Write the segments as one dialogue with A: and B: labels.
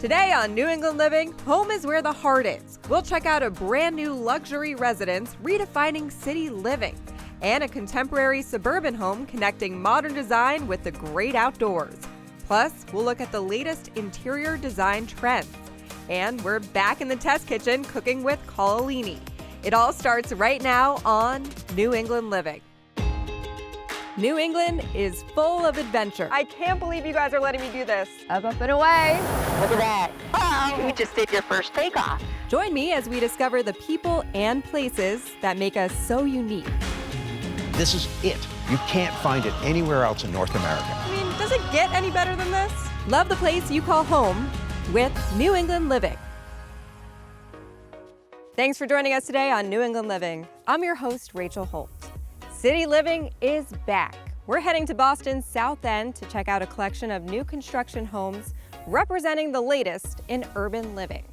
A: Today on New England Living, home is where the heart is. We'll check out a brand new luxury residence redefining city living and a contemporary suburban home connecting modern design with the great outdoors. Plus, we'll look at the latest interior design trends. And we're back in the test kitchen cooking with Cololini. It all starts right now on New England Living. New England is full of adventure. I can't believe you guys are letting me do this.
B: Up and away.
C: Look at that. Oh, you just did your first takeoff.
A: Join me as we discover the people and places that make us so unique.
D: This is it. You can't find it anywhere else in North America.
A: I mean, does it get any better than this? Love the place you call home with New England Living. Thanks for joining us today on New England Living. I'm your host, Rachel Holt. City Living is back. We're heading to Boston's South End to check out a collection of new construction homes representing the latest in urban living.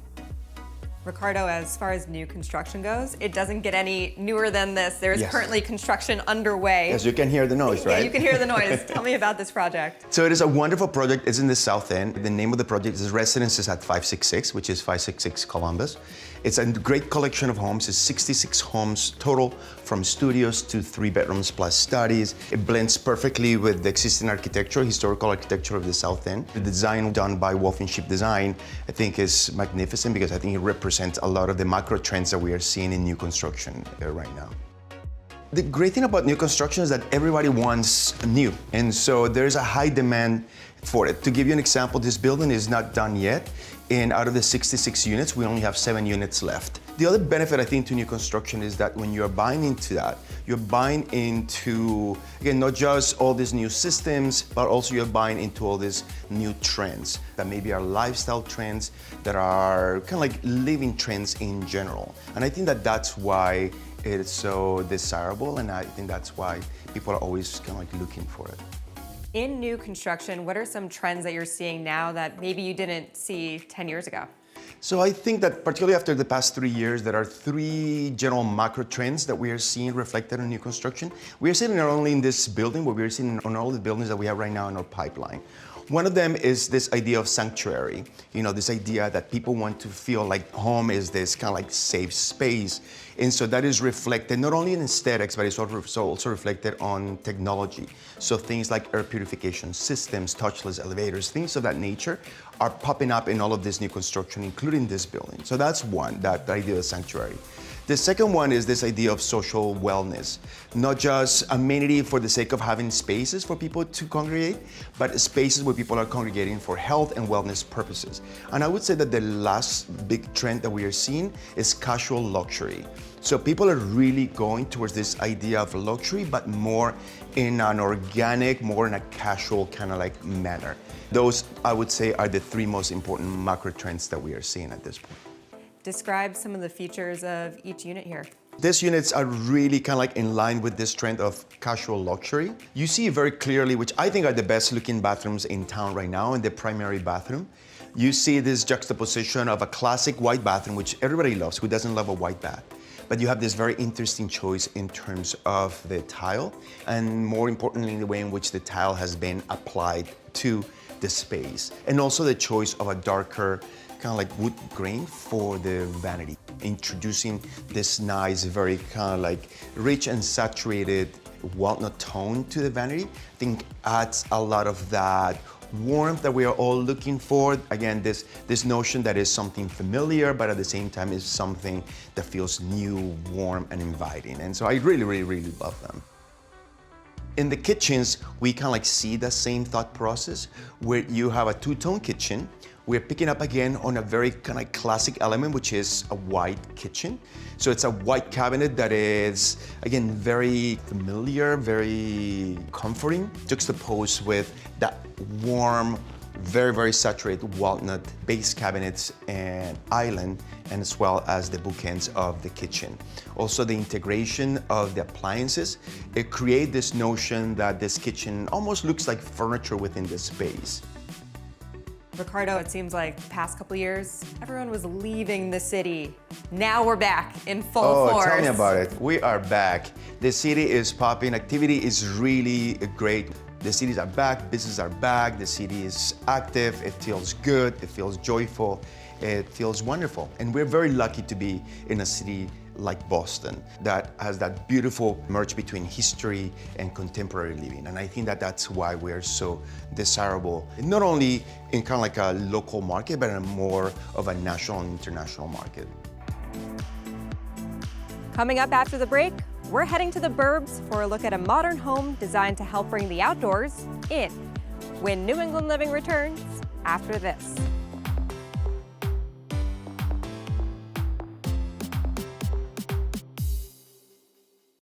A: Ricardo, as far as new construction goes, it doesn't get any newer than this. There's currently construction underway.
E: Yes, you can hear the noise, right?
A: Yeah, you can hear the noise. Tell me about this project.
E: So it is a wonderful project. It's in the South End. The name of the project is Residences at 566, which is 566 Columbus. It's a great collection of homes. It's 66 homes total, from studios to 3 bedrooms plus studies. It blends perfectly with the existing architecture, historical architecture of the South End. The design done by Wolf & Sheep Design, I think, is magnificent because I think it represents a lot of the macro trends that we are seeing in new construction right now. The great thing about new construction is that everybody wants new, and so there's a high demand for it. To give you an example, this building is not done yet, and out of the 66 units, we only have 7 units left. The other benefit, I think, to new construction is that when you're buying into that, you're buying into, again, not just all these new systems, but also you're buying into all these new trends that maybe are lifestyle trends, that are kind of like living trends in general. And I think that that's why it's so desirable, and I think that's why people are always kind of like looking for it.
A: In new construction, what are some trends that you're seeing now that maybe you didn't see 10 years ago?
E: So I think that particularly after the past 3 years, there are 3 general macro trends that we are seeing reflected in new construction. We are seeing it not only in this building, but we are seeing on all the buildings that we have right now in our pipeline. One of them is this idea of sanctuary. You know, this idea that people want to feel like home is this kind of like safe space. And so that is reflected not only in aesthetics, but it's also reflected on technology. So things like air purification systems, touchless elevators, things of that nature are popping up in all of this new construction, including this building. So that's one, that idea of sanctuary. The second one is this idea of social wellness, not just amenity for the sake of having spaces for people to congregate, but spaces where people are congregating for health and wellness purposes. And I would say that the last big trend that we are seeing is casual luxury. So people are really going towards this idea of luxury, but more in an organic, more in a casual kind of like manner. Those, I would say, are the 3 most important macro trends that we are seeing at this point.
A: Describe some of the features of each unit here.
E: These units are really kind of like in line with this trend of casual luxury. You see very clearly, which I think are the best looking bathrooms in town right now, in the primary bathroom. You see this juxtaposition of a classic white bathroom, which everybody loves. Who doesn't love a white bath? But you have this very interesting choice in terms of the tile, and more importantly, the way in which the tile has been applied to the space. And also the choice of a darker kind of like wood grain for the vanity, introducing this nice, very kind of like rich and saturated walnut tone to the vanity. I think adds a lot of that warmth that we are all looking for. Again, this notion that is something familiar, but at the same time is something that feels new, warm, and inviting. And so I really love them. In the kitchens, we kind of like see the same thought process where you have a 2-tone kitchen. We're picking up again on a very kind of classic element, which is a white kitchen. So it's a white cabinet that is, again, very familiar, very comforting, juxtaposed with that warm, very saturated walnut base cabinets and island, and as well as the bookends of the kitchen. Also, the integration of the appliances, it creates this notion that this kitchen almost looks like furniture within the space.
A: Ricardo, it seems like the past couple years, everyone was leaving the city. Now we're back in full force.
E: Oh, tell me about it. We are back. The city is popping. Activity is really great. The cities are back, businesses are back, the city is active, it feels good, it feels joyful, it feels wonderful. And we're very lucky to be in a city like Boston that has that beautiful merge between history and contemporary living. And I think that that's why we're so desirable, not only in kind of like a local market, but in more of a national and international market.
A: Coming up after the break, we're heading to the burbs for a look at a modern home designed to help bring the outdoors in. When New England Living returns after this.